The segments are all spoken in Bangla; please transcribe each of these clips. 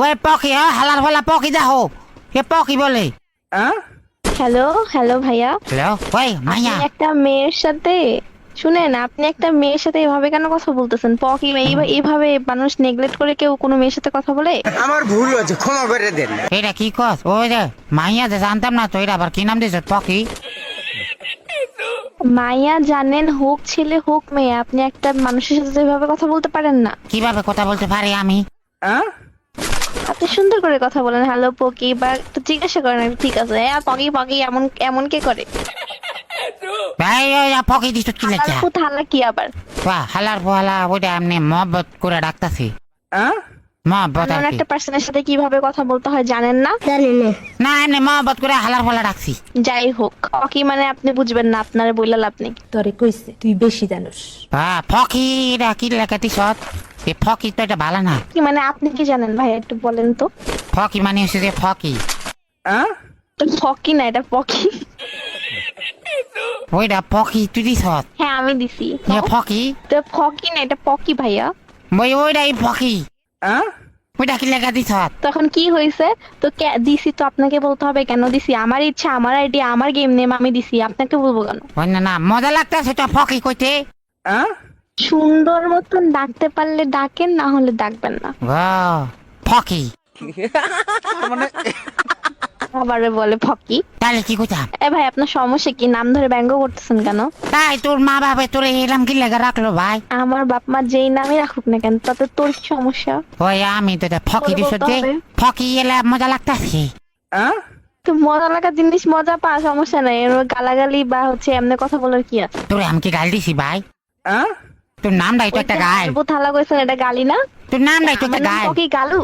ওই পকি হালার ফালা পকি দেখো এ পকি বলে হ্যালো হ্যালো ভাইয়া, হ্যালো ওই মাইয়া আপনি একটা মেয়ের সাথে শুনেন, আপনি একটা মেয়ের সাথে এভাবে কেন কথা বলতেছেন? পকি এইভাবে মানুষ নেগলেক্ট করে কেউ কোনো মেয়ের সাথে কথা বলে? আমার ভুল হয়েছে, ক্ষমা করে দেন। এটা কি কস ওই যে মাইয়া যে জানতাম না তো এটা আবার কি নাম দিয়েছ পকি? মাইয়া জানেন, হোক ছেলে হোক মেয়ে, আপনি একটা মানুষের সাথে এভাবে কথা বলতে পারেন না। কিভাবে কথা বলতে পারি আমি? আপনি সুন্দর করে কথা বলেন, হ্যালো পকি, বা একটু জিজ্ঞাসা করেন ঠিক আছে, হ্যাঁ পকি পকি এমন এমন কে করে? ভাই ওই পকি দিছ কি লেখা? থালা কি আবার? বাহ হালার ফালা ওইটা এমনি মহব্বত করে ডাকতাছি। মহব্বত আর এমন কি? একটা পার্সনের সাথে কিভাবে কথা বলতে হয় জানেন না? না এমনি মহব্বত করে হালার ফালা ডাকছি। যাই হোক, পকি মানে আপনি বুঝবেন না, আপনার বইলা লাভ নেই। তোরে কইছে তুই বেশি জানোস। ফকি এটা কি লেখা দিছ? এ ফকি তো এটা ভালো না। কি মানে আপনি কি জানেন ভাই, একটু বলেন তো। ফকি মানে হচ্ছে যে ফকি। ফকি না, এটা পকি। ওইটা পকি তুই দিছ? হ্যাঁ আমি দিছি। এ ফকি তো ফকি না, এটা পকি ভাইয়া। ওইটাই ফকি। ওইটা কি লেখা দিছ? তখন কি হয়েছে? তো দিছি তো আপনাকে বলতে হবে কেন দিছি? আমার ইচ্ছা, আমার আইডিয়া, আমার গেম নেম, আমি দিছি, আপনাকে বলবো কেন? ওই না না মজা লাগতেছে তো ফকি কইতে। সুন্দর মতন ডাকতে পারলে ডাকেন, না হলে ডাকবেন না। ফকি আবারে বলে ফকি। তাহলে কি কইতাম? এ ভাই আপনার সমস্যা কি? নাম ধরে ব্যঙ্গ করতেছেন কেন? তাই তোর মা বাবা তোর এলাম কি লেখা রাখলো ভাই? আমার বাপ মা যেই নামই রাখুক না কেন, তাতে তোর কি সমস্যা? ওই আমি তো ফকি তোর দিছ বলতে যে হবে। ফকি এলে মজা লাগতেছে। তো মজা লাগা জিনিস মজা পা, সমস্যা নাই। এর গালাগালি বা হচ্ছে এমনি কথা বলার কি আছে? তোর আমি কি গাল দিছি ভাই? তোর নামটাই তো একটা গাল। থালা কইছেন, এটা গালি না? তোর নামটাই তো একটা আমার নাম গাল। পকি গালু।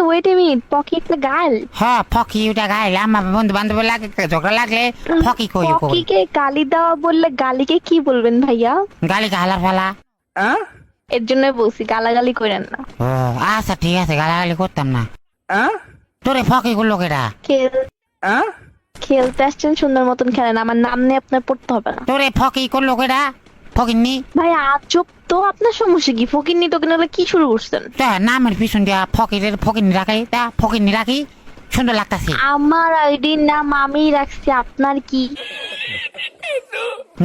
ওয়েট এ মিনিট, পকি একটা গাল? হ্যাঁ ফকি ওটা গাল। আমার বন্ধু বান্ধব লাগে ঝগড়া লাগলে ফকি কই কই। পকিকে গালি দেওয়া বললে গালিকে কি বলবেন ভাইয়া? গালি হালার ফালা। এর জন্য বলছি গালাগালি করেন না। ও আচ্ছা ঠিক আছে গালাগালি করতাম না। তোরে ফকি করলো কেটা? খেলতে আসছেন, সুন্দর মতন খেলেন, আমার নাম নিয়ে আপনার পড়তে হবে না। তোরে ফকি করলো কেটা? ফকিন্নি ভাই আজব তো, আপনার সমস্যা কি? ফকিন্নি তো কিনা কি শুরু করছেন? নামের পিছন দিয়া ফকিরের ফকিন্নি রাখাই তা ফকিন্নি রাখি সুন্দর লাগতাছে। আমার আইডির নাম আমি রাখছি, আপনার কি?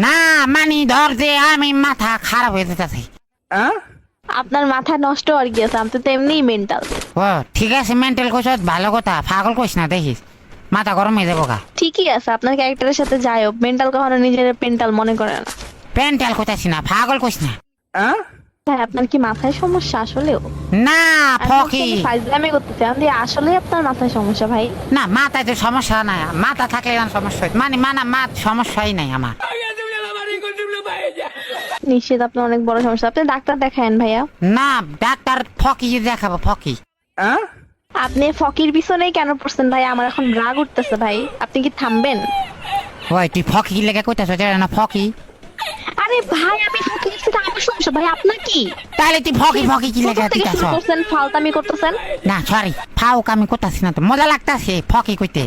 না মানি ধর যে আমি মাথা খারাপ হয়ে যেতেছে। আপনার মাথা নষ্ট আর কি আছে? আমি তো এমনিই মেন্টাল। ও ঠিক আছে মেন্টাল কইস ভালো কথা, পাগল কইস না দেখিস মাথা গরম হয়ে যাবো গা। ঠিকই আছে, আপনার ক্যারেক্টারের সাথে যাই হোক, মেন্টাল কখনো নিজের পেন্টাল মনে করে না। পেন্টাল কইতাছি না, পাগল কইস না। ভাই আপনার কি মাথায় সমস্যা আসলেও? না ফকি ফাইজলামি করতেছে, আমি আসলে আপনার মাথায় সমস্যা ভাই। না মাথায় তো সমস্যা নাই, মাথা থাকলে সমস্যা হয় মানে মাথ সমস্যাই নাই আমার। নিশ্চিত আপনার অনেক বড় সমস্যা, আপনি ডাক্তার দেখায়েন ভাইয়া। না ডাক্তার ফকি দেখাবো ফকি। আপনি ফকির পিছনেই কেন পড়ছেন ভাই? আমার এখন রাগ উঠতেছে ভাই, আপনি কি থামবেন? ওই তুই ফকি লেগে কইতাছ না ফকি? আরে ভাই আমি ফকির সাথে আমার সমস্যা ভাই, আপনার কি? তাহলে তুই ফকি ফকি কি লেগে দিতাছ? ফালতামি করতেছেন। না সরি ফাউক আমি করতাছি না তো, মজা লাগতাছে ফকি কইতে।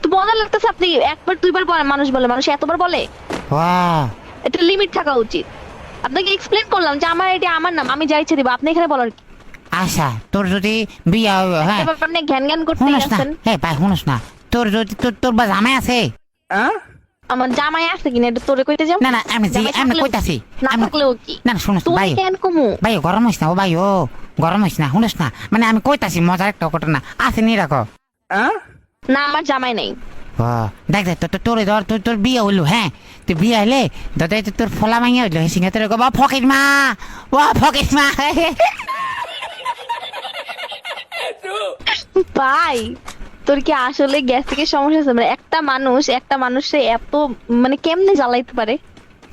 তো মজা লাগতেছে, আপনি একবার দুইবার বলে মানুষ বলে, মানুষ এতবার বলে? একটা লিমিট থাকা উচিত। আপনাকে এক্সপ্লেন করলাম যে আমার এটা আমার নাম, আমি যাই ইচ্ছে দিব, আপনি এখানে বলার কি? আচ্ছা তোর যদি বিয়া হ্যাঁ আপনি ঘ্যান ঘ্যান করতে শুনস না, আছেন। হ্যাঁ ভাই শুনস না, তোর যদি তোর বা জামাই আছে? আমার জামাই আছে কিনা এটা তোরে কইতে যাব? না না আমি আমি কইতাছি না থাকলেও কি? না না শুনস তুই ভাই কেন কমু? ভাই গরম হইস না ও ভাই, ও গরম হইস না, শুনস না মানে আমি কইতাছি মজার একটা ঘটনা আছে নি রাখো। না আমার জামাই নেই। দেখ দেখ তোর ধর তোর বিয়ে হইলো, হ্যাঁ তুই বিয়ে হইলে দাদা তোর ফলা মাইয়া হইলো সিঙ্গা তোর বা ফকির মা, ও ফকির মা। ভাই তোর কি আসলে গ্যাস্ট্রিকের সমস্যা আছে? মানে একটা মানুষে এত মানে কেমনে জ্বালাইতে পারে?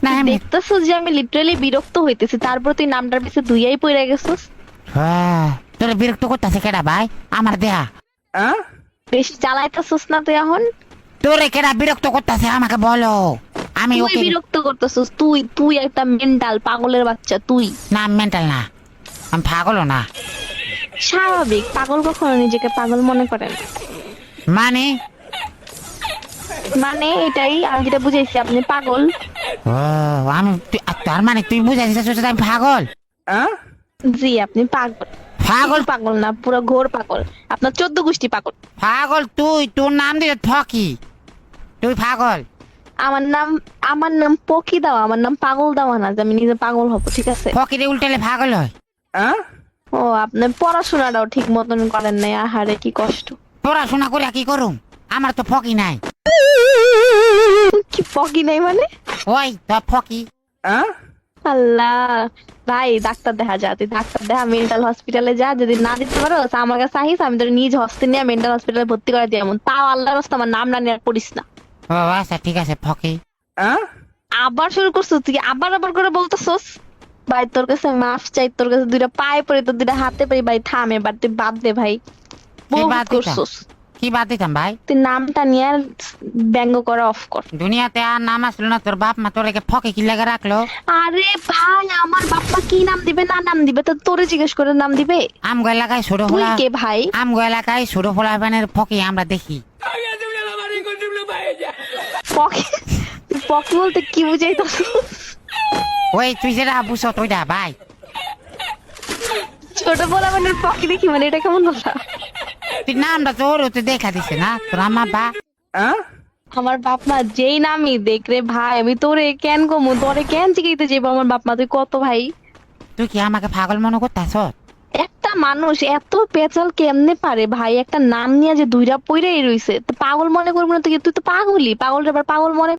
না আমি দেখতেছো যে আমি লিটারালি বিরক্ত হইতেছি, তারপর তুই নামটার পিছে দুইয়াই পড়ে গেছিস। তোর বিরক্ত করতেছে কেডা ভাই? আমার দেহা বেশি জ্বালাইতেছিস না তুই এখন? তোরে কেডা বিরক্ত করতেছে আমাকে বলো। আমি তুই ওকে বিরক্ত করতেছিস, তুই একটা মেন্টাল পাগলের বাচ্চা তুই। না মেন্টাল না, আমি পাগলও না। স্বাভাবিক, পাগল কখনো নিজেকে পাগল মনে করেন? মানে মানে এটাই আমি যেটা বুঝাইছি, আপনি পাগল। আমি তার মানে তুই বুঝাইছিস আমি পাগল? জি আপনি পাগল। পাগল পাগল না, পুরো ঘোর পাগল। আপনার 14 গোষ্ঠী পাগল। পাগল তুই, তোর নাম দিয়ে ফকি, তুই পাগল। আমার নাম পকি দাও, আমার নাম পাগল দাওয়া না যে আমি নিজে পাগল হব, ঠিক আছে? ফকিরে উল্টালে পাগল হয়। ও, আপনি পড়াশোনাটাও ঠিক মতন করেন নাই, আহারে কি কষ্ট। পড়াশোনা করে কি করুম, আমার তো ফকি নাই। কি পকি নাই মানে? ওই তো ফকি। আল্লাহ, ভাই ডাক্তার দেখা যা, তুই ডাক্তার দেখা, মেন্টাল হসপিটালে যা। যদি না দিতে পারো আমার কাছে আহিস, আমি তোর নিজ হস্তে নিয়ে মেন্টাল হসপিটালে ভর্তি করে দিই। এমন তাও আল্লাহর রাস্তা আমার নাম না নিয়ে আর পড়িস না। ও আচ্ছা ঠিক আছে ফকি। আবার শুরু করছিস তুই, আবার করে বলতেছস। ভাই তোর কাছে মাফ চাই, তোর কাছে দুইটা পায়ে পড়ি, তোর দুইটা হাতে পড়ি। ভাই থাম এবার, তুই বাদ দে ভাই, বহুত বাদ দিতাম? করছস। কি বাদ দিতাম ভাই? তুই নামটা নিয়ে আর ব্যঙ্গ করা অফ কর। দুনিয়াতে আর নাম আসলো না, তোর বাপ মা তোরে ফকি কি লাগে রাখলো? আরে ভাই, আমার বাপ্পা কি নাম দিবে না নাম দিবে তো তোরে জিজ্ঞেস করে নাম দিবে? আমগো এলাকায় ছোট তুই ফোলা, কে ভাই? আমগো এলাকায় ছোট ফোলা বানের ফকি আমরা দেখি। পকি, তুই পকি বলতে কি বুঝাইতাছ? ওই তুই যেটা বুঝছ ওইটা ভাই। ছোট বলা মানে পকি দেখি মানে এটা কেমন কথা? তুই নামটা তোর তো দেখা দিছে না তোর আমা বা। আমার বাপ মা যেই নামই দেখ রে ভাই, আমি তোরে কেন কমু, তোরে কেন জিগাইতে যাবো? আমার বাপ মা তুই কত ভাই? তুই কি আমাকে পাগল মনে করতাছ? একটা মানুষ এত পেঁচাল কেমনে পারে ভাই? একটা নাম নিয়ে যে দুইটা পইরাই রইছে, তো পাগল মনে করবো না? তুই তো পাগলই, পাগল আবার পাগল মনে